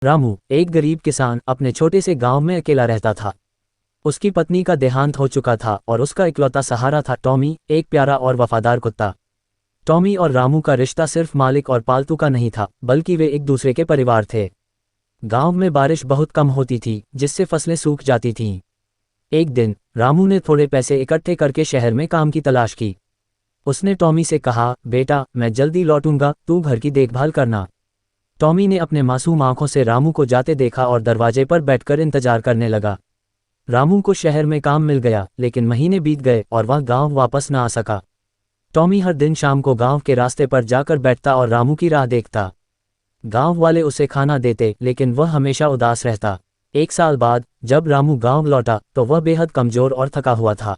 रामू, एक गरीब किसान, अपने छोटे से गांव में अकेला रहता था। उसकी पत्नी का देहांत हो चुका था और उसका इकलौता सहारा था टॉमी, एक प्यारा और वफादार कुत्ता। टॉमी और रामू का रिश्ता सिर्फ मालिक और पालतू का नहीं था, बल्कि वे एक दूसरे के परिवार थे। गांव में बारिश बहुत कम होती थी, जिससे फसलें सूख जाती थीं। एक दिन रामू ने थोड़े पैसे इकट्ठे करके शहर में काम की तलाश की। उसने टॉमी से कहा, बेटा, मैं जल्दी लौटूंगा, तू घर की देखभाल करना। टॉमी ने अपने मासूम आंखों से रामू को जाते देखा और दरवाजे पर बैठकर इंतजार करने लगा। रामू को शहर में काम मिल गया, लेकिन महीने बीत गए और वह गांव वापस न आ सका। टॉमी हर दिन शाम को गांव के रास्ते पर जाकर बैठता और रामू की राह देखता। गांव वाले उसे खाना देते, लेकिन वह हमेशा उदास रहता। एक साल बाद जब रामू गांव लौटा तो वह बेहद कमजोर और थका हुआ था।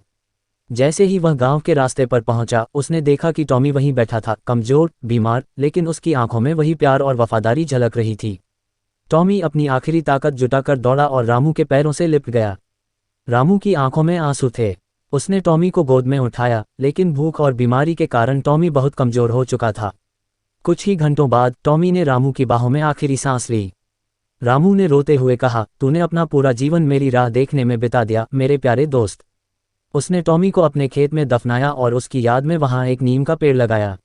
जैसे ही वह गांव के रास्ते पर पहुंचा, उसने देखा कि टॉमी वहीं बैठा था, कमजोर, बीमार, लेकिन उसकी आंखों में वही प्यार और वफादारी झलक रही थी। टॉमी अपनी आखिरी ताकत जुटाकर दौड़ा और रामू के पैरों से लिपट गया। रामू की आंखों में आंसू थे। उसने टॉमी को गोद में उठाया, लेकिन भूख और बीमारी के कारण टॉमी बहुत कमजोर हो चुका था। कुछ ही घंटों बाद टॉमी ने रामू की बाहों में आखिरी सांस ली। रामू ने रोते हुए कहा, तूने अपना पूरा जीवन मेरी राह देखने में बिता दिया, मेरे प्यारे दोस्त। उसने टॉमी को अपने खेत में दफनाया और उसकी याद में वहां एक नीम का पेड़ लगाया।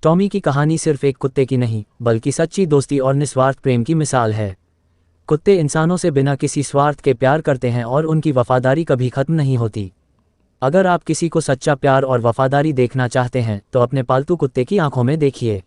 टॉमी की कहानी सिर्फ एक कुत्ते की नहीं, बल्कि सच्ची दोस्ती और निस्वार्थ प्रेम की मिसाल है। कुत्ते इंसानों से बिना किसी स्वार्थ के प्यार करते हैं और उनकी वफादारी कभी खत्म नहीं होती। अगर आप किसी को सच्चा प्यार और वफादारी देखना चाहते हैं तो अपने पालतू कुत्ते की आंखों में देखिए।